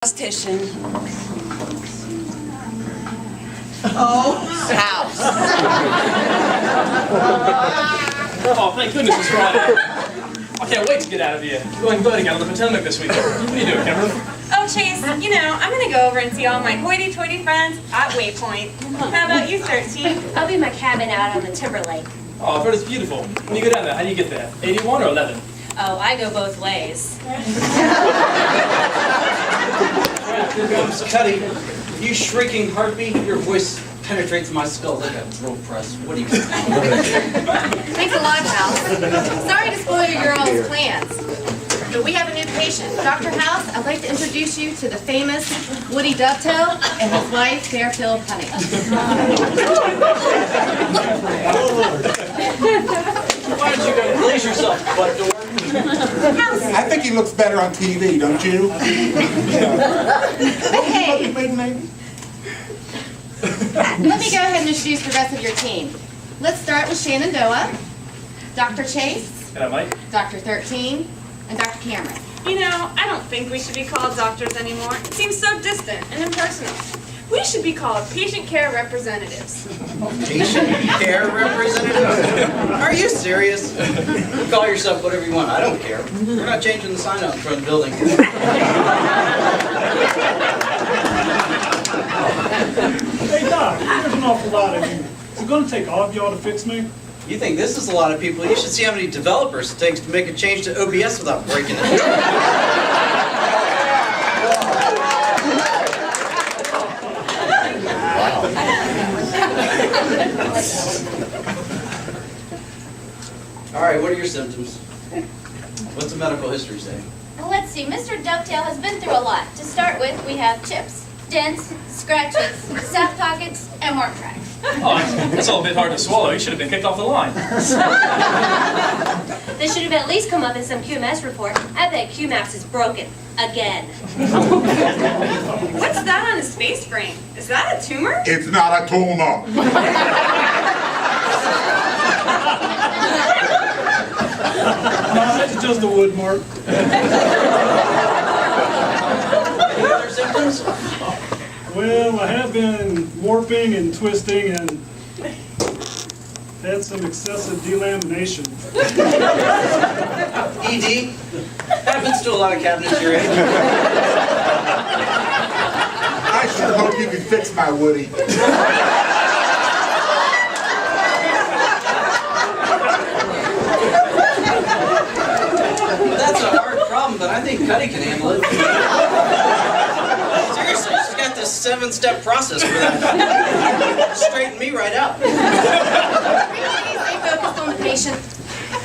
Statistician. House. Oh, thank goodness it's Friday. I can't wait to get out of here. Going boating out on the Potomac this weekend. What are you doing, Cameron? Oh, Chase, I'm going to go over and see all my hoity-toity friends at Waypoint. How about you, 13? I'll be in my cabin out on the Timberlake. Oh, I've heard it's beautiful. When you go down there, how do you get there? 81 or 11? Oh, I go both ways. Here comes Cuddy. You shrieking heartbeat, your voice penetrates my skull like a drill press. What do you think? Thanks a lot, House. Sorry to spoil your all's plans, but we have a new patient. Dr. House, I'd like to introduce you to the famous Woody Dovetail and his wife, Fairfield Honey. Why don't you go blaze yourself, butt door? I think he looks better on TV, don't you? Hey, let me go ahead and introduce the rest of your team. Let's start with Shenandoah, Dr. Chase, Hello, Mike. Dr. 13, and Dr. Cameron. I don't think we should be called doctors anymore. It seems so distant and impersonal. We should be called patient care representatives. Patient care representative? Are you serious? Call yourself whatever you want. I don't care. We're not changing the sign out in front of the building. Hey Doc, there's an awful lot of you. Is it going to take all of y'all to fix me? You think this is a lot of people? You should see how many developers it takes to make a change to OBS without breaking it. All right, what are your symptoms? What's the medical history say? Well, let's see. Mr. Dovetail has been through a lot. To start with, we have chips, dents, scratches, sap pockets, and worm tracks. Oh, that's all a bit hard to swallow. You should have been kicked off the line. This should have at least come up in some QMS report. I bet QMAX is broken. Again. What's that on his face frame? Is that a tumor? It's not a tumor. It's just a wood mark. Any other symptoms? Well, I have been warping and twisting and had some excessive delamination. ED? Happens to a lot of cabinets your age. I sure hope you can fix my Woody. That's a hard problem, but I think Cuddy can handle it. Seriously, she's got this 7-step process for that. Straighten me right out. Stay focused on the patient.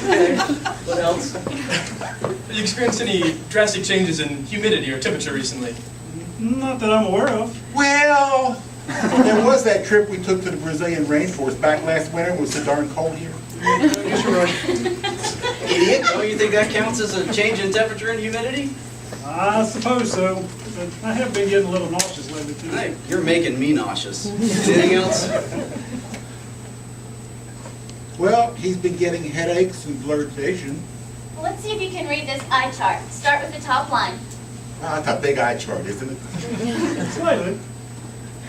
Okay, what else? Have you experienced any drastic changes in humidity or temperature recently? Not that I'm aware of. Well, there was that trip we took to the Brazilian rainforest back last winter. It was so darn cold here. I guess you're right. Idiot, don't you think that counts as a change in temperature and humidity? I suppose so. But I have been getting a little nauseous lately, too. Hey, you're making me nauseous. Anything else? Well, he's been getting headaches and blurred vision. Well, let's see if you can read this eye chart. Start with the top line. Ah, it's a big eye chart, isn't it? Slightly.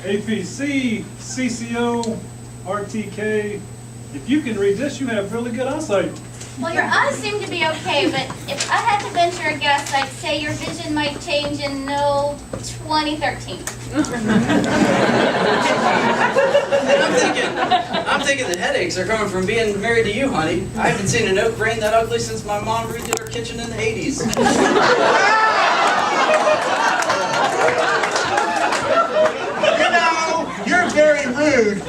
APC, CCO, RTK. If you can read this, you have really good eyesight. Well, your eyes seem to be okay, but if I had to venture a guess, I'd say your vision might change in, 2013. I'm thinking the headaches are coming from being married to you, honey. I haven't seen an oak brain that ugly since my mom redid her kitchen in the 80s. You know, you're very rude.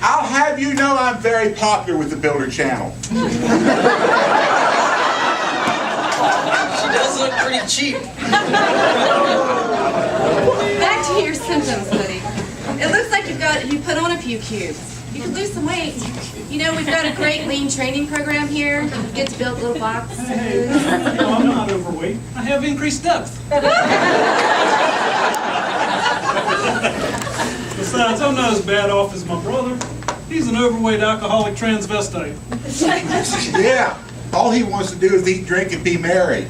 I'll have you know I'm very popular with the Builder Channel. She does look pretty cheap. Back to your symptoms, Woody. It looks like you put on a few cubes. You could lose some weight. We've got a great lean training program here. You get to build little boxes. Hey, no, I'm not overweight. I have increased depth. Besides, I'm not as bad off as my brother. He's an overweight alcoholic transvestite. Yeah, all he wants to do is eat, drink, and be merry.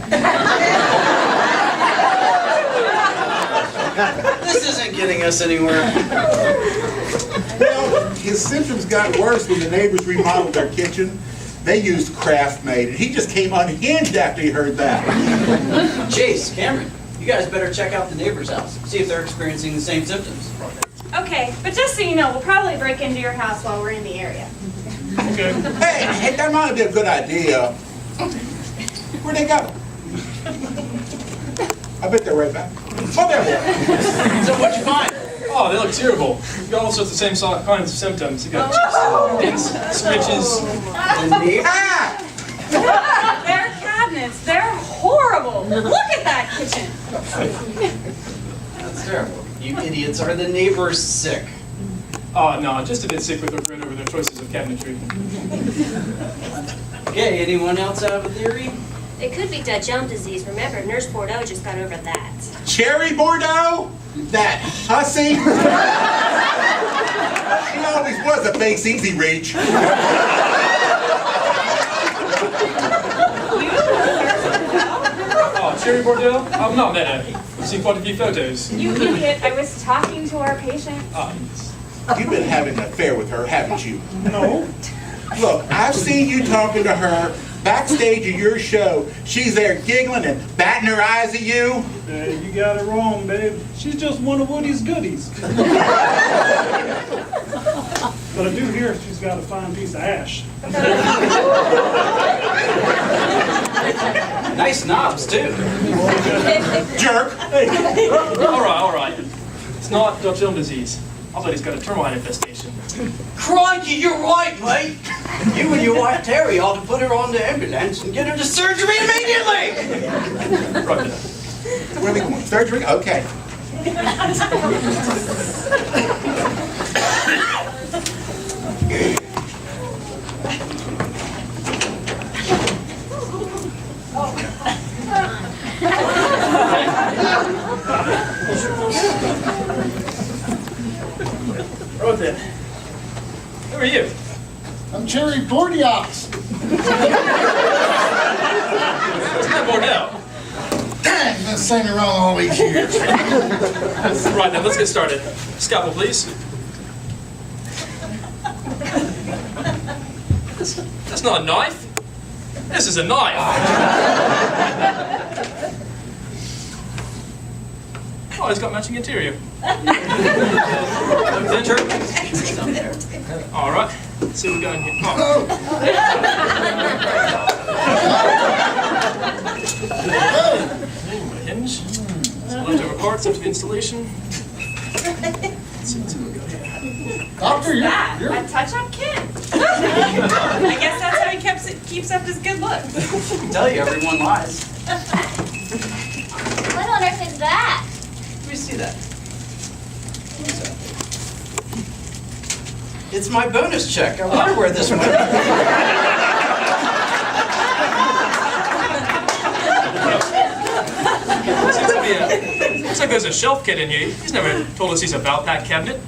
This isn't getting us anywhere. Well, his symptoms got worse when the neighbors remodeled their kitchen. They used Kraft Maid, and he just came unhinged after he heard that. Chase, Cameron, you guys better check out the neighbor's house. See if they're experiencing the same symptoms. Okay, but just so you know, we'll probably break into your house while we're in the area. Hey, that might be a good idea. Where'd they go? I bet they're right back. Oh, there they are. So what'd you find? Oh, they look terrible. You've got all sorts of same kinds of symptoms. You've got dents, switches. The neighbor? Ah! Their cabinets, they're horrible. Look at that kitchen. That's terrible. You idiots, are the neighbors sick? Oh, no, just a bit sick with regret over their choices of cabinetry. Okay, anyone else have a theory? It could be Dutch elm disease. Remember, Nurse Bordeaux just got over that. Cherry Bordeaux? That hussy? She always was a face easy reach. Oh, Cherry Bordeaux? I've not met her. I've seen quite a few photos. You idiot, I was talking to our patient. Ah, yes. You've been having an affair with her, haven't you? No. Look, I've seen you talking to her backstage of your show. She's there giggling and batting her eyes at you. You got it wrong, babe. She's just one of Woody's goodies. But I do hear she's got a fine piece of ash. Nice knobs, too. Jerk. All right. It's not Dutch elm disease. I thought he's got a termite infestation. Crikey, you're right, mate. You and your wife Terry ought to put her on the ambulance and get her to surgery immediately. Right there. Where are we going? Surgery? Okay. Right there. Who are you? I'm Cherry Bordeaux. It's not Bordeaux. Dang, been saying it wrong all these years. Right then, let's get started. Scalpel, please. That's not a knife. This is a knife. Oh, it's got matching interior. All right. Let's see what we got in here. Oh. Hinge. Some leftover parts after the installation. Let's see what we got here. Doctor, A you're touch-up kit. I guess that's how he keeps up his good look. I can tell you, everyone lies. What on earth is that? Let me see that. What is that? It's my bonus check. I wonder where this went. Looks like there's a shelf kit in here. He's never told us he's about that cabinet.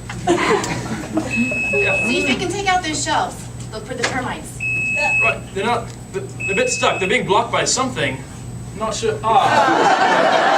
See if you can take out those shelves. Look for the termites. Right, they're a bit stuck. They're being blocked by something. I'm not sure. Ah.